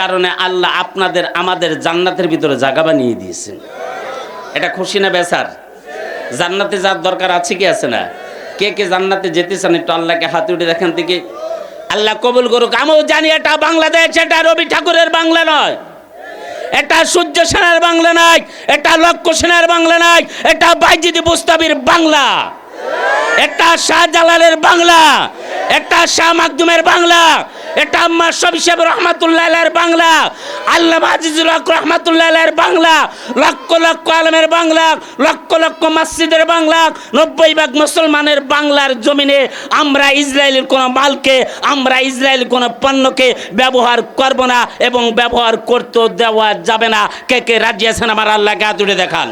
কারণে আল্লাহ আপনাদের আমাদের জান্নাতের ভিতরে জায়গা বানিয়ে দিয়েছেন। এটা খুশি না বেচার? জান্নাতে যার দরকার আছে কি আছে না? কে কে জান্নাতে যেতে চান একটু আল্লাহকে হাতে উঠে দেখেন থেকে। আল্লাহ কবুল করুক। আমিও জানি এটা বাংলাদেশ, এটা রবি ঠাকুরের বাংলা নয়, এটা সূর্য সেনের বাংলা নয়, এটা লক্ষ্য সেনের বাংলা নয়, এটা বাইজিদ বুস্তাবির বাংলা, এটা শাহজালালের বাংলা, এটা শাহ মাকদুমের বাংলা, এটা আম্মা শফি সাহেব রহমাতুল্লাহের বাংলা, আল্লামা আজিজুল হক রহমাতুল্লাহের বাংলা, লক্ষ লক্ষ আলেমের বাংলা, লক্ষ লক্ষ মসজিদের বাংলা, 90% মুসলমানের বাংলার জমিনে আমরা ইসরায়েলের কোনো মালকে, আমরা ইসরায়েল কোনো পণ্যকে ব্যবহার করব না এবং ব্যবহার করতে দেওয়া যাবে না। কে কে রাজি আছেন আমার আল্লাহকে হাত তুলে দেখান।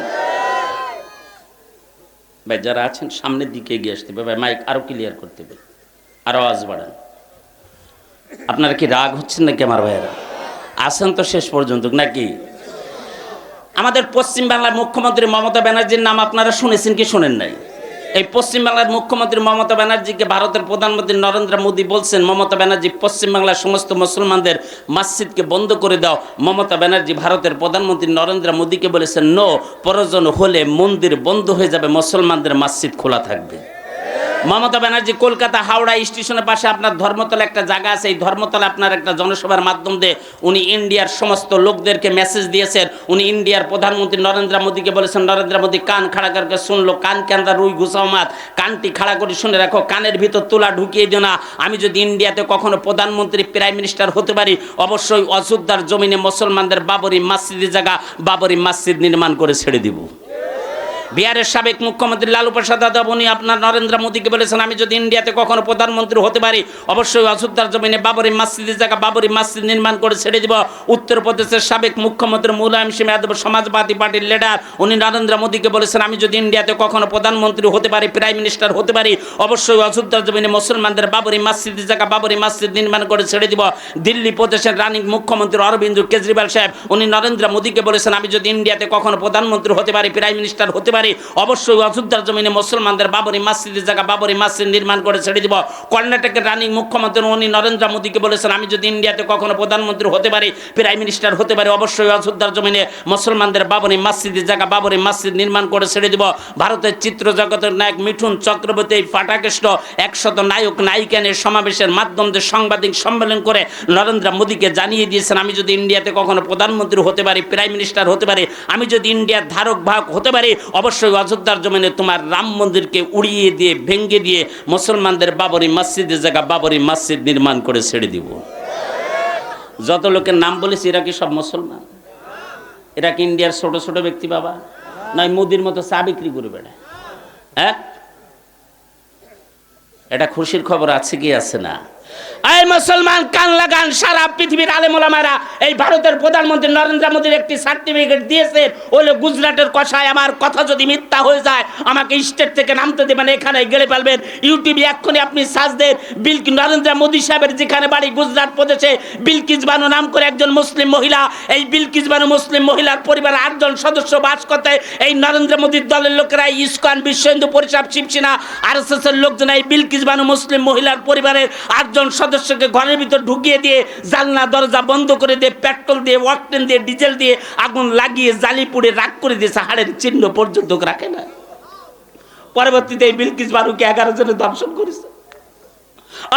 ভাই যারা আছেন সামনের দিকে এগিয়ে আসতে হবে, ভাই মাইক আরো ক্লিয়ার করতে হবে, আরো আওয়াজ বাড়ান। আপনারা কি রাগ হচ্ছেন নাকি আমার ভাইয়েরা? আসেন তো শেষ পর্যন্ত নাকি? আমাদের পশ্চিম বাংলার মুখ্যমন্ত্রী মমতা ব্যানার্জির নাম আপনারা শুনেছেন কি শোনেন নাই? এই পশ্চিম বাংলার মুখ্যমন্ত্রী মমতা ব্যানার্জিকে ভারতের প্রধানমন্ত্রী নরেন্দ্র মোদী বলছেন, মমতা ব্যানার্জি পশ্চিম বাংলার সমস্ত মুসলমানদের মসজিদকে বন্ধ করে দাও। মমতা ব্যানার্জি ভারতের প্রধানমন্ত্রী নরেন্দ্র মোদীকে বলেছেন, নো, প্রয়োজন হলে মন্দির বন্ধ হয়ে যাবে, মুসলমানদের মসজিদ খোলা থাকবে। মমতা ব্যানার্জি কলকাতা হাওড়া স্টেশনের পাশে আপনার ধর্মতলা একটা জায়গা আছে, এই ধর্মতলা আপনার একটা জনসভার মাধ্যম দিয়ে উনি ইন্ডিয়ার সমস্ত লোকদেরকে মেসেজ দিয়েছেন। উনি ইন্ডিয়ার প্রধানমন্ত্রী নরেন্দ্র মোদীকে বলেছেন, নরেন্দ্র মোদী কান খাড়া করে শুনলো, কান কেন্দ্র রুই ঘুষামাত, কানটি খাড়া করে শুনে রাখো, কানের ভিতর তোলা ঢুকিয়ে দিও না। আমি যদি ইন্ডিয়াতে কখনো প্রধানমন্ত্রী প্রাইম মিনিস্টার হতে পারি, অবশ্যই অযোধ্যার জমিনে মুসলমানদের বাবরি মসজিদের জায়গা বাবরি মসজিদ নির্মাণ করে ছেড়ে দিব। বিহারের সাবেক মুখ্যমন্ত্রী লালু প্রসাদ যাদব উনি আপনার নরেন্দ্র মোদীকে বলেছেন, আমি যদি ইন্ডিয়াতে কখনো প্রধানমন্ত্রী হতে পারি, অবশ্যই অযোধ্যার জমিনে বাবরি মসজিদের জায়গা বাবরি মসজিদ নির্মাণ করে ছেড়ে দিব। উত্তরপ্রদেশের সাবেক মুখ্যমন্ত্রী মুলায়ম সিং যাদব সমাজবাদী পার্টির লিডার উনি নরেন্দ্র মোদীকে বলেছেন, আমি যদি ইন্ডিয়াতে কখনো প্রধানমন্ত্রী হতে পারি, প্রাইম মিনিস্টার হতে পারি, অবশ্যই অযোধ্যার জমিনে মুসলমানদের বাবরি মসজিদের জায়গা বাবরি মসজিদ নির্মাণ করে ছেড়ে দিব। দিল্লি প্রদেশের রানিং মুখ্যমন্ত্রী অরবিন্দ কেজরিওয়াল সাহেব উনি নরেন্দ্র মোদীকে বলেছেন, আমি যদি ইন্ডিয়াতে কখনো প্রধানমন্ত্রী হতে পারি, প্রাইম মিনিস্টার হতে পারি, অবশ্যই অযোধ্যার জমিনে মুসলমানদের বাবরি মসজিদের জায়গা বাবরি মসজিদ নির্মাণ করে ছেড়ে দিব। কর্ণাটকের রানিং মুখ্যমন্ত্রী উনি নরেন্দ্র মোদীকে বলেছেন, আমি যদি ইন্ডিয়াতে কখনো প্রধানমন্ত্রী হতে পারি, প্রাইম মিনিস্টার হতে পারি, অবশ্যই অযোধ্যার জমিনে মুসলমানদের বাবরি মসজিদের জায়গা বাবরি মসজিদ নির্মাণ করে ছেড়ে দিব। ভারতের চিত্র জগতের নায়ক মিঠুন চক্রবর্তী ফাটাকেষ্ট 100 নায়ক নায়িকা নিয়ে সমাবেশের মাধ্যম দিয়ে সাংবাদিক সম্মেলন করে নরেন্দ্র মোদীকে জানিয়ে দিয়েছেন, আমি যদি ইন্ডিয়াতে কখনো প্রধানমন্ত্রী হতে পারি, প্রাইম মিনিস্টার হতে পারি, আমি যদি ইন্ডিয়ার ধারক বাহক হতে পারি, অবশ্যই অযোধ্যার জমিনে তোমার রাম মন্দিরকে উড়িয়ে দিয়ে ভেঙে দিয়ে মুসলমানদের বাবরি মসজিদের জায়গা বাবরি মসজিদ নির্মাণ করে ছেড়ে দিব। যত লোকের নাম বলেছি এরা কি সব মুসলমান? এরা কি ইন্ডিয়ার ছোট ছোট ব্যক্তি বাবা? নয় মোদির মতো চা বিক্রি করে বেড়ায়? হ্যাঁ, এটা খুশির খবর আছে কি আছে না? এই মুসলমান কান লাগান, সারা পৃথিবীর আলেম ওলামারা এই ভারতের প্রধানমন্ত্রী নরেন্দ্র মোদীর একটি সার্টিফিকেট দিয়েছে, ওলে গুজরাটের কষায় আমার কথা যদি মিথ্যা হয়ে যায় আমাকে স্টেট থেকে নামতে দেবেন, এখানে গেলে পারবেন। ইউটিউবে এক্ষুনি আপনি সার্চ দেন, নরেন্দ্র মোদী সাহেবের যেখানে বাড়ি গুজরাট প্রদেশে, বিলকিস বানু নাম করে একজন মুসলিম মহিলা, এই বিলকিস বানু মুসলিম মহিলার পরিবারে 8 জন সদস্য বাস করতে। এই নরেন্দ্র মোদীর দলের লোকেরা ইসকন, বিশ্ব হিন্দু পরিষদ, শিবসেনা, RSS এর লোকজন এই বিলকিস বানু মুসলিম মহিলার পরিবারের 8 জন সদস্যকে ঘরের ভিতর ঢুকিয়ে দিয়ে জানলা দরজা বন্ধ করে দিয়ে পেট্রোল দিয়ে ওয়াকটেন দিয়ে ডিজেল দিয়ে আগুন লাগিয়ে জালি পুড়ে রাগ করে দিয়েছে, হাড়ের চিহ্ন পর্যন্ত রাখে না। পরবর্তীতে এই বিলকিস বানুকে 11 জনে দর্শন করেছে।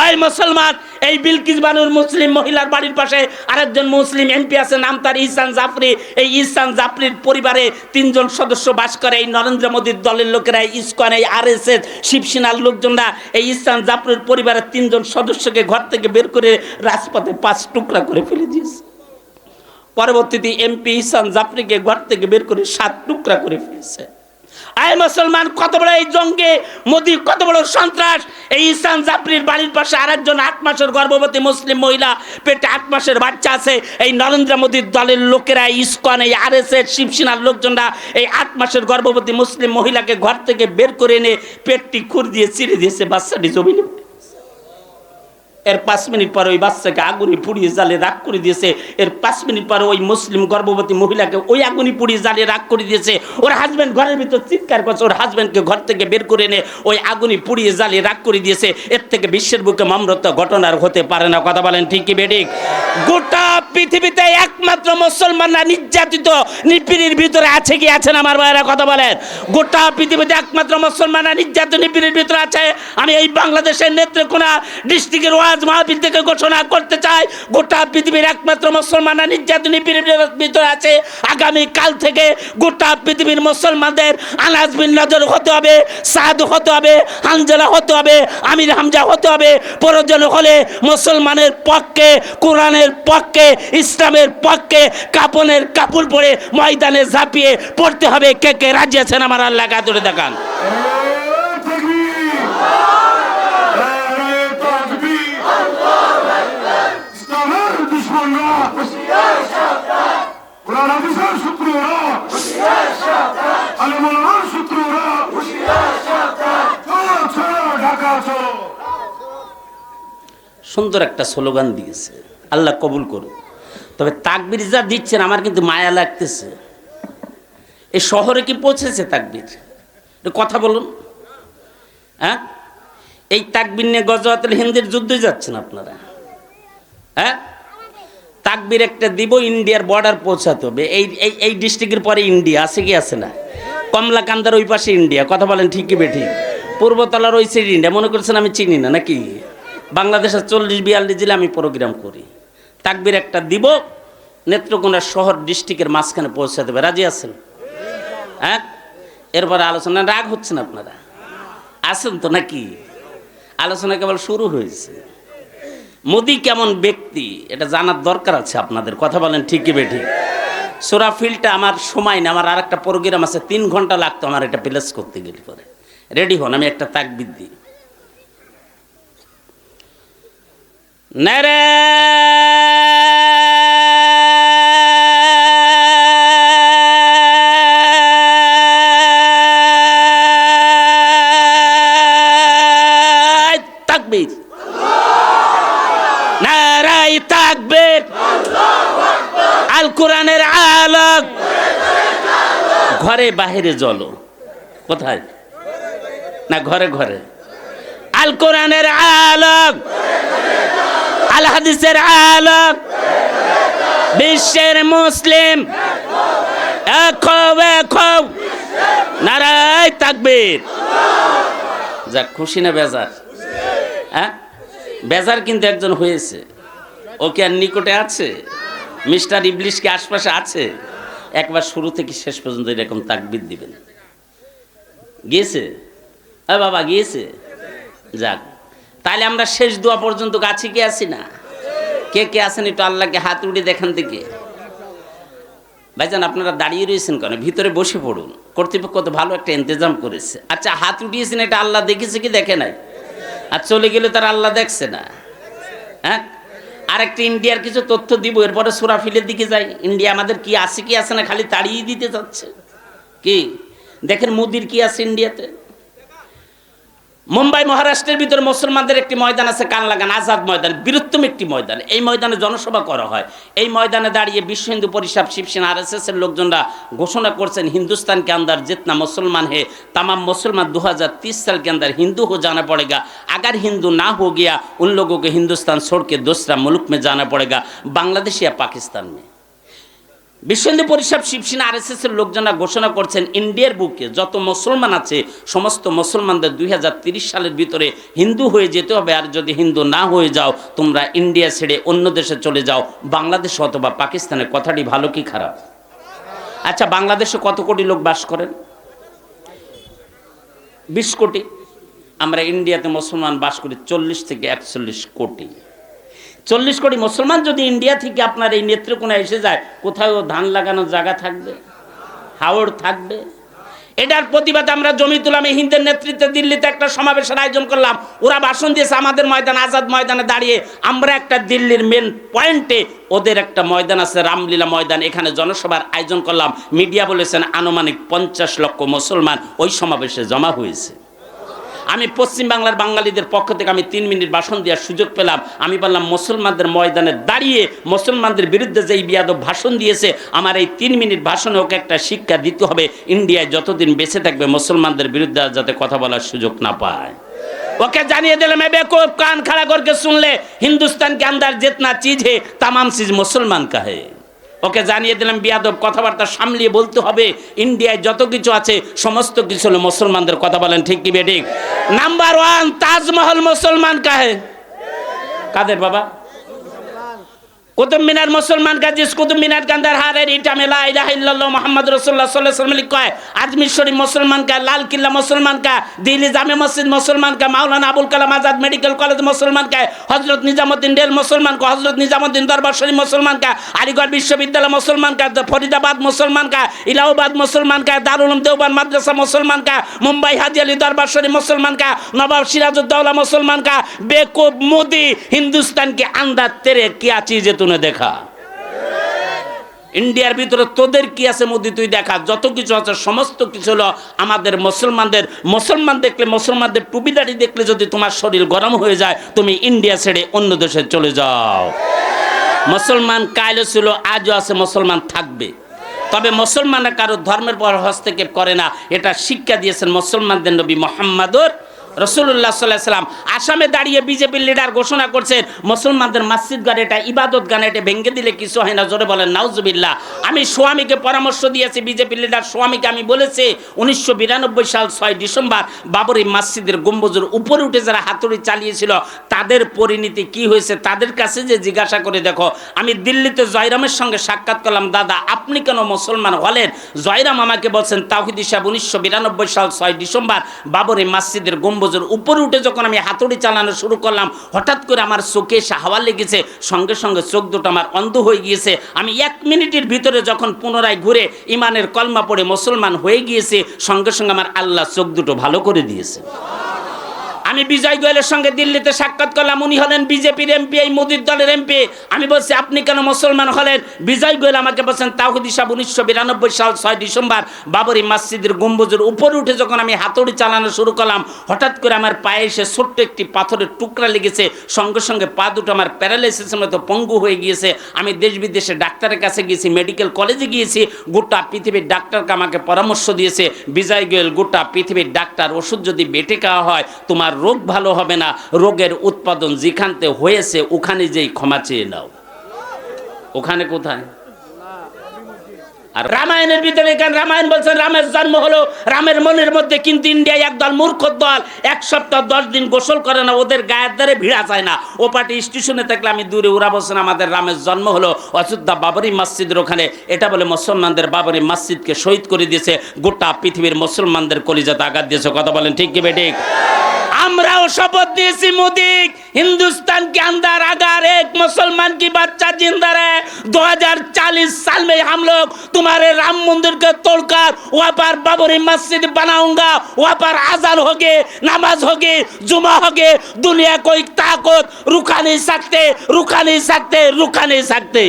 ওই মুসলমান, এই বিলকিস বানুর মুসলিম মহিলার বাড়ির পাশে আরেকজন মুসলিম এমপি আছে, নাম তার ইহসান জাফরি। এই ইহসান জাফরির পরিবারে 3 জন সদস্য বাস করে। এই নরেন্দ্র মোদীর দলের লোকেরা, ইসকন, এই RSS, শিবসেনার লোকজনরা এই ইহসান জাফরির পরিবারের 3 জন সদস্যকে ঘর থেকে বের করে রাজপথে 5 টুকরা করে ফেলে দিয়েছে। পরবর্তীতে এমপি ইহসান জাফরিকে ঘর থেকে বের করে 7 টুকরা করে ফেলেছে। আয় মুসলমান, কত বড় এই জঙ্গে মোদী, কত বড় সন্ত্রাস! এই ইহসান জাফরির বাড়ির পাশে আরেকজন 8 মাসের গর্ভবতী মুসলিম মহিলা, পেটে 8 মাসের বাচ্চা আছে। এই নরেন্দ্র মোদীর দলের লোকেরা, ইসকন, এই RSS, শিবসেনার লোকজনরা এই 8 মাসের গর্ভবতী মুসলিম মহিলাকে ঘর থেকে বের করে এনে পেটটি খুর দিয়ে চিরে দিয়েছে, বাচ্চাটি জমিনে। এর 5 মিনিট পরে ওই বাচ্চাকে আগুনে পুড়িয়ে জালে রাগ করে দিয়েছে। এর 5 মিনিট পরে ওই মুসলিম গর্ভবতী মহিলাকে ওই আগুনে পুড়িয়ে জালে রাগ করে দিয়েছে। ওর হাজব্যান্ড ঘরের ভিতর চিৎকার করছে, ওর হাজব্যান্ডকে ঘর থেকে বের করে এনে ওই আগুনে পুড়িয়ে জালে রাগ করে দিয়েছে। এর থেকে বিশ্বের বুকে মমরত্ব ঘটনার হতে পারে না। কথা বলেন ঠিক কি বেঠিক? গোটা পৃথিবীতে একমাত্র মুসলমানরা নির্যাতিত নিপীড়ের ভিতরে আছে কি আছে না আমার ভাইয়েরা? কথা বলেন। গোটা পৃথিবীতে একমাত্র মুসলমানরা নির্যাতিত নিপীড়ের ভিতরে আছে। আমি এই বাংলাদেশের নেত্রকোনা ডিস্ট্রিক্টের ওয়াজ মাহফিল থেকে ঘোষণা করতে চাই, গোটা পৃথিবীর একমাত্র মুসলমানরা নির্যাতিত নিপীড়ের ভিতরে আছে। আগামী কাল থেকে গোটা পৃথিবীর মুসলমানদের আনাস বিন নজর হতে হবে, সাদ হতে হবে, হানজালা হতে হবে, আমির হামজা হতে হবে। প্রয়োজন হলে মুসলমানের পক্ষে, কোরআনের পক্ষে, ইসলামের পক্ষে কাপনের কাপড় পরে ময়দানে ঝাঁপিয়ে পড়তে হবে। কে কে রাজি আছেন আমার আল্লাহ কাতরে দেখান। সুন্দর একটা স্লোগান দিয়েছে, আল্লাহ কবুল করুন। তবে তাকবীর যা দিচ্ছেন আমার কিন্তু মায়া লাগতেছে। এই শহরে কি পৌঁছেছে তাকবীর? কথা বলুন। হ্যাঁ, এই তাকবীর নিয়ে গজওয়াতুল হিন্দের যুদ্ধে যাচ্ছেন আপনারা। হ্যাঁ, তাকবীর একটা দিব, ইন্ডিয়ার বর্ডার পৌঁছাতে হবে। এই ডিস্ট্রিক্টের পরে ইন্ডিয়া আছে কি আছে না? কমলাকান্দার ওই পাশে ইন্ডিয়া। কথা বলেন ঠিক কি বেঠিক? পূর্বতলার ওই সাইড ইন্ডিয়া। মনে করছেন আমি চিনি না নাকি? বাংলাদেশের 40-42 জেলা আমি প্রোগ্রাম করি। তাকবীর একটা দিব, নেত্রকোনা শহর ডিস্ট্রিক্টের মাঝখানে পৌঁছাতে হবে। রাজি আছেন? হ্যাঁ, এরপরে আলোচনা। রাগ হচ্ছেন আপনারা? আছেন তো নাকি? আলোচনা কেবল শুরু হয়েছে। মোদি কেমন ব্যক্তি এটা জানার দরকার আছে আপনাদের। কথা বলেন ঠিক কি বেঠিক? সূরা ফিলটা আমার সময় না, আমার আরেকটা প্রোগ্রাম আছে, 3 ঘন্টা লাগতো আমার এটা প্লেস করতে গেলে। পরে রেডি হন, আমি একটা তাকবীর দিই। নারে তাকবীর, নারায়ে তাকবীর, আল কোরআনের আলোক ঘরে বাহিরে জ্বলো। কোথায়? না ঘরে ঘরে। আল কোরআনের আলোক, আল হাদিসের আলোক, বিশ্বের মুসলিম নারায়ে তাকবীর। যাক, খুশি না বেজার? হ্যাঁ, বেজার কিন্তু একজন হয়েছে। ও কি আর নিকটে আছে? মিস্টার ইবলিশ কি আশপাশে আছে? একবার শুরু থেকে শেষ পর্যন্ত এরকম তাকবীর দিবেন। গিয়েছে? বাবা গিয়েছে? যাক, তাহলে আমরা শেষ দোয়া পর্যন্ত আছি কি আছি না? কে কে আছেন একটু আল্লাহকে হাত উঠে দেখান থেকে। ভাইজান আপনারা দাঁড়িয়ে রয়েছেন কেন? ভিতরে বসে পড়ুন, কর্তৃপক্ষ তো ভালো একটা ইন্তজাম করেছে। আচ্ছা, হাত উঠিয়েছেন, এটা আল্লাহ দেখেছে কি দেখে নাই? আর চলে গেলে তার আল্লাহ দেখছে না? হ্যাঁ, আরেকটা ইন্ডিয়ার কিছু তথ্য দিব, এরপরে সূরা ফিলের দিকে যাই। ইন্ডিয়া আমাদের কি আছে কি আছে না খালি তাড়িয়ে দিতে যাচ্ছে। কি দেখেন মোদির কি আছে ইন্ডিয়াতে? মুম্বাই মহারাষ্ট্রের ভিতরে মুসলমানদের একটি ময়দান আছে, কান লাগান আজাদ ময়দান, বৃহত্তম একটি ময়দান। এই ময়দানে জনসভা করা হয়। এই ময়দানে দাঁড়িয়ে বিশ্ব হিন্দু পরিষদ, শিবসেনা, RSS এর লোকজনরা ঘোষণা করছেন हिंदुस्तान के अंदर जितना मुसलमान है तमाम मुसलमान 2030 साल के अंदर हिंदू हो जाना पड़ेगा। अगर हिंदू ना हो गया उन लोगों को हिंदुस्तान छोड़ के दूसरा मुल्क में जाना पड़ेगा, बांग्लादेश या पाकिस्तान में। বিশ্ব হিন্দু পরিষদ, শিবসেনা, RSS এর লোকজনরা ঘোষণা করছেন ইন্ডিয়ার বুকে যত মুসলমান আছে সমস্ত মুসলমানদের 2030 সালের ভিতরে হিন্দু হয়ে যেতে হবে। আর যদি হিন্দু না হয়ে যাও তোমরা ইন্ডিয়া ছেড়ে অন্য দেশে চলে যাও, বাংলাদেশ অথবা পাকিস্তানে। কথাটি ভালো কি খারাপ? আচ্ছা, বাংলাদেশে কত কোটি লোক বাস করেন? 20 কোটি। আমরা ইন্ডিয়াতে মুসলমান বাস করি 40 থেকে 41 কোটি। 40 কোটি মুসলমান যদি ইন্ডিয়া থেকে আপনার এই নেত্রকোনা এসে যায়, কোথাও ধান লাগানোর জায়গা থাকবে? হাওড় থাকবে? এটার প্রতিবাদে আমরা জমিয়তুল উলামা হিন্দের নেতৃত্বে দিল্লিতে একটা সমাবেশের আয়োজন করলাম। ওরা ভাষণ দিয়েছে আমাদের ময়দান আজাদ ময়দানে দাঁড়িয়ে। আমরা একটা দিল্লির মেন পয়েন্টে, ওদের একটা ময়দান আছে রামলীলা ময়দান, এখানে জনসভার আয়োজন করলাম। মিডিয়া বলেছেন আনুমানিক 50 লক্ষ মুসলমান ওই সমাবেশে জমা হয়েছে। আমি পশ্চিম বাংলার বাঙালিদের পক্ষ থেকে আমি 3 মিনিট ভাষণ দেওয়ার সুযোগ পেলাম। আমি বললাম মুসলমানদের ময়দানে দাঁড়িয়ে মুসলমানদের বিরুদ্ধে যেই বিয়াদব ভাষণ দিয়েছে, আমার এই 3 মিনিট ভাষণে ওকে একটা শিক্ষা দিতে হবে। ইন্ডিয়ায় যতদিন বেঁচে থাকবে মুসলমানদের বিরুদ্ধে যাতে কথা বলার সুযোগ না পায়। ওকে জানিয়ে দিলাম বেকুব, কান খাড়া করকে শুনলে হিন্দুস্তান के अंदर जितना चीज है तमाम चीज मुसलमान का है। ওকে জানিয়ে দিলাম বিয়াদব কথাবার্তা সামলিয়ে বলতে হবে। ইন্ডিয়ায় যত কিছু আছে সমস্ত কিছু হলো মুসলমানদের। কথা বলেন ঠিক কি বেঠিক? নাম্বার 1 তাজমহল মুসলমান का है। কাদের বাবা? कुतुब मीनार मुसलमान का, जिस कुतुब मीनार के अंदर हर ईटा में ला इलाहा इल्लल्लाह मोहम्मद रसूलुल्लाह सल्लल्लाहु अलैहि वसल्लम लिखा है। आजमीर शरीफ मुसलमान का, लाल किला मुसलमान का, दिल्ली जामे मस्जिद मुसलमान का, मौलाना अबुल कलाम आजाद मेडिकल कॉलेज मुसलमान का, हजरत निजामुद्दीन डेल मुसलमान का, हजरत निजामुद्दीन दरबार शरीफ मुसलमान का, अलीगढ़ विश्वविद्यालय मुसलमान का, फरीदाबाद मुसलमान का, इलाहाबाद मुसलमान का, दारुल उलूम देवबंद मदरसा मुसलमान का, मुंबई हाजी अली दरबार शरीफ मुसलमान का, नवाब सिराजुद्दौला मुसलमान का। बेवकूफ मोदी, हिंदुस्तान के अंदर तेरे क्या चीज तूने देखा? ইন্ডিয়ার ভিতরে তোদের কি আছে মোদি তুই দেখা। যত কিছু আছে সমস্ত কিছু হলো আমাদের মুসলমানদের। মুসলমান দেখলে, মুসলমানদের টুপিদারি দেখলে যদি তোমার শরীর গরম হয়ে যায়, তুমি ইন্ডিয়া ছেড়ে অন্য দেশে চলে যাও। মুসলমান কালও ছিল, আজও আছে, মুসলমান থাকবে। তবে মুসলমানরা কারো ধর্মের পর হস্তক্ষেপ করে না, এটা শিক্ষা দিয়েছেন মুসলমানদের নবী মুহাম্মদুর রাসূলুল্লাহ সাল্লাল্লাহু আলাইহি ওয়াসাল্লাম। আসামে দাঁড়িয়ে বিজেপির লিডার ঘোষণা করছেন মুসলমানদের মসজিদ গান এটা ইবাদত গান, এটা ভেঙে দিলে কিছু হয় না। জোরে বলেন নাউজুবিল্লাহ। আমি স্বামীকে পরামর্শ দিয়েছি, বিজেপির লিডার স্বামীকে আমি বলেছি 1992 সাল 6 ডিসেম্বর বাবরি মসজিদের গম্বুজের উপরে উঠে যারা হাতুড়ি চালিয়েছিল তাদের পরিণতি কি হয়েছে তাদের কাছে যে জিজ্ঞাসা করে দেখো। আমি দিল্লিতে জয়রামের সঙ্গে সাক্ষাৎ করলাম, দাদা আপনি কেন মুসলমান হলেন? জয়রাম আমাকে বলছেন তাওহীদি সাহেব 1992 সাল 6 ডিসেম্বর বাবরি মসজিদের গম্বুজের উপরে উঠে যখন আমি হাতুড়ি চালানো শুরু করলাম, হঠাৎ করে আমার চোখে হাওয়া লেগেছে, সঙ্গে সঙ্গে চোখ দুটো আমার অন্ধ হয়ে গিয়েছে। আমি 1 মিনিটের ভিতরে যখন পুনরায় ঘুরে ইমানের কলমা পড়ে মুসলমান হয়ে গিয়েছে, সঙ্গে সঙ্গে আমার আল্লাহ চোখ দুটো ভালো করে দিয়েছে। আমি বিজয় গোয়েলের সঙ্গে দিল্লিতে সাক্ষাৎ করলাম, উনি হলেন বিজেপির এমপি, এই মোদির দলের এমপি। আমি বলছি আপনি কেন মুসলমান হলেন? বিজয় গোয়েল আমাকে বলছেন তাওহীদি সাহেব 1992 সাল 6 ডিসেম্বর বাবরি মসজিদের গম্বুজের উপরে উঠে যখন আমি হাতুড়ি চালানো শুরু করলাম, হঠাৎ করে আমার পায়ে এসে ছোট্ট একটি পাথরের টুকরা লেগেছে, সঙ্গে সঙ্গে পা দুটো আমার প্যারালাইসিসের মতো পঙ্গু হয়ে গিয়েছে। আমি দেশ বিদেশে ডাক্তারের কাছে গিয়েছি, মেডিকেল কলেজে গিয়েছি, গোটা পৃথিবীর ডাক্তারকে আমাকে পরামর্শ দিয়েছে বিজয় গোয়েল, গোটা পৃথিবীর ডাক্তার ওষুধ যদি বেটে খাওয়া হয় তোমার রোগ ভালো হবে না, রোগের উৎপাদন যেখানতে হয়েছে ওখানে যেই ক্ষমা চেয়ে নাও। ওখানে কোথায়? আর রামায়ণের ভিতরে এখানে রামায়ণ বলছেন রামের জন্ম হলো রামের মনের মধ্যে, কিন্তু ইন্ডিয়ায় একদল মূর্খ দল 1 সপ্তাহ 10 দিন গোসল করে না, ওদের গায়ের দ্বারে ভিড়া যায় না। ও পার্টি স্টেশনে থাকলে আমি দূরে, ওরা বলছেন আমাদের রামের জন্ম হলো অযোধ্যা বাবরি মসজিদের ওখানে। এটা বলে মুসলমানদের বাবরি মসজিদকে শহীদ করে দিয়েছে, গোটা পৃথিবীর মুসলমানদের কলিজাতে আঘাত দিয়েছে। কথা বলেন ঠিক কি বেঠিক? আমরাও শপথ দিয়েছি মোদি, हिंदुस्तान के अंदर अगर एक मुसलमान की बच्चा जिंदा रहे 2040 साल में हम लोग तुम्हारे राम मंदिर को तोड़कर वहाँ पर बाबरी मस्जिद बनाऊंगा, वहाँ पर अजान होगी, नमाज होगी, जुमा होगी। दुनिया कोई ताकत रुका नहीं सकते, रुका नहीं सकते, रुका नहीं सकते।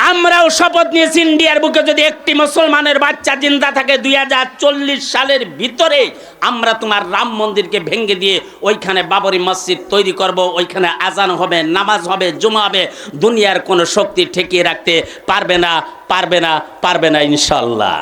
আমরাও শপথ নিয়েছি ইন্ডিয়ার বুকে যদি একটি মুসলমানের বাচ্চা জিন্দা থাকে 2040 সালের ভিতরে আমরা তোমার রাম মন্দিরকে ভেঙে দিয়ে ওইখানে বাবরি মসজিদ তৈরি করব, ওইখানে আজান হবে, নামাজ হবে, জুমা হবে। দুনিয়ার কোনো শক্তি ঠেকিয়ে রাখতে পারবে না, পারবে না, পারবে না इंशाअल्लाह।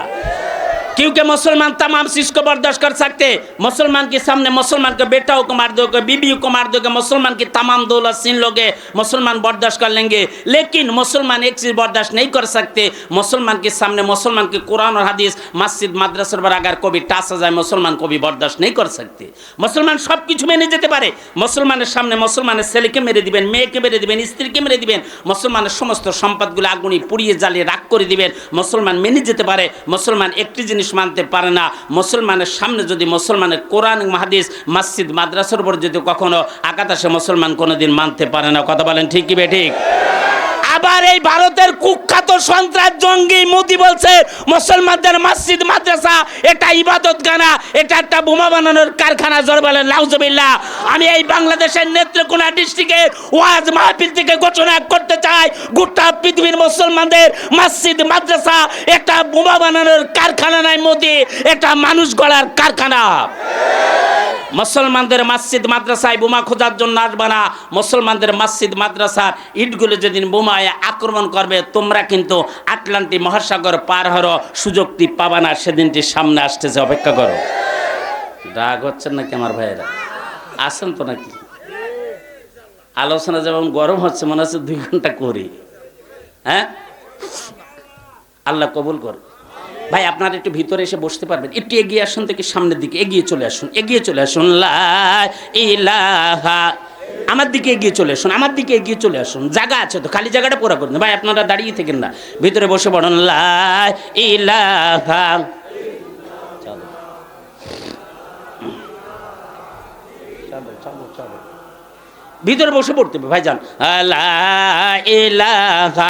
क्योंकि मुसलमान तमाम चीज को बर्दाश्त कर सकते। मुसलमान के सामने मुसलमान के बेटाओं को मार दोगे, बीबियों को मार दोगे, मुसलमान की तमाम दौलत छीन लोगे, मुसलमान बर्दाश्त कर लेंगे। लेकिन मुसलमान एक चीज़ बर्दाश्त नहीं कर सकते, मुसलमान के सामने मुसलमान के कुरान और हदीस मस्जिद मदरसा पर अगर कोई टास जाए मुसलमान को भी बर्दाश्त नहीं कर सकते। मुसलमान सब कुछ मेने যেতে পারে, মুসলমানের সামনে মুসলমানের ছেলেকে মেরে দিবেন, মেয়েকে মেরে দিবেন, স্ত্রীকে মেরে দিবেন, মুসলমানের সমস্ত সম্পদগুলো আগুনে পুড়িয়ে জ্বালিয়ে রাগ করে দিবেন, মুসলমান মেনে যেতে পারে। মুসলমান একটি জিনিস মানতে পারে না, মুসলমানের সামনে যদি মুসলমানের কোরআন হাদিস মসজিদ মাদ্রাসার উপর যদি কখনো আঘাত আসে মুসলমান কোনোদিন মানতে পারে না। কথা বলেন ঠিক কি বেঠিক? আবার এই ভারতের কুখ্যাত সন্ত্রাস জঙ্গি মোদি বলছে মুসলমানদের মসজিদ মাদ্রাসা এটা ইবাদতখানা, এটা একটা বোমা বানানোর কারখানা। জোরে বলেন নাউজুবিল্লাহ। আমি এই বাংলাদেশের নেত্রকোনা ডিস্ট্রিক্টের ওয়াজ মাহফিল থেকে ঘোষণা করতে চাই, গোটা পৃথিবীর মুসলমানদের মসজিদ মাদ্রাসা একটা বোমা বানানোর কারখানা নয় মোদি, এটা মানুষ গড়ার কারখানা। মুসলমানদের মসজিদ মাদ্রাসায় বোমা খোঁজার জন্য আসবে না। মুসলমানদের মসজিদ মাদ্রাসার ইটগুলো যেদিন বোমায় আক্রমণ করবে, তোমরা কিন্তু আটলান্টিক মহাসাগর পার হওয়ার সুযোগটি পাবা না। সেদিনটি সামনে আসতেছে, অপেক্ষা করো। রাগ হচ্ছেন নাকি আমার ভাইয়েরা? আসেন তো নাকি? আলোচনা যেমন গরম হচ্ছে, মনে হচ্ছে 2 ঘন্টা করি। হ্যাঁ, আল্লাহ কবুল করো। ভাই আপনারা একটু ভিতরে এসে বসতে পারবেন? একটু এগিয়ে আসুন, থেকে সামনের দিকে এগিয়ে চলে আসুন, এগিয়ে চলে আসুন। লা ইলাহা, আমার দিকে এগিয়ে চলে আসুন, আমার দিকে এগিয়ে চলে আসুন। জায়গা আছে তো, খালি জায়গাটা পুরো করুন। ভাই আপনারা দাঁড়িয়ে থাকেন না, ভিতরে বসে পড়ুন। লা ইলাহা, ভিতরে বসে পড়তে হবে ভাইজান। লা ইলাহা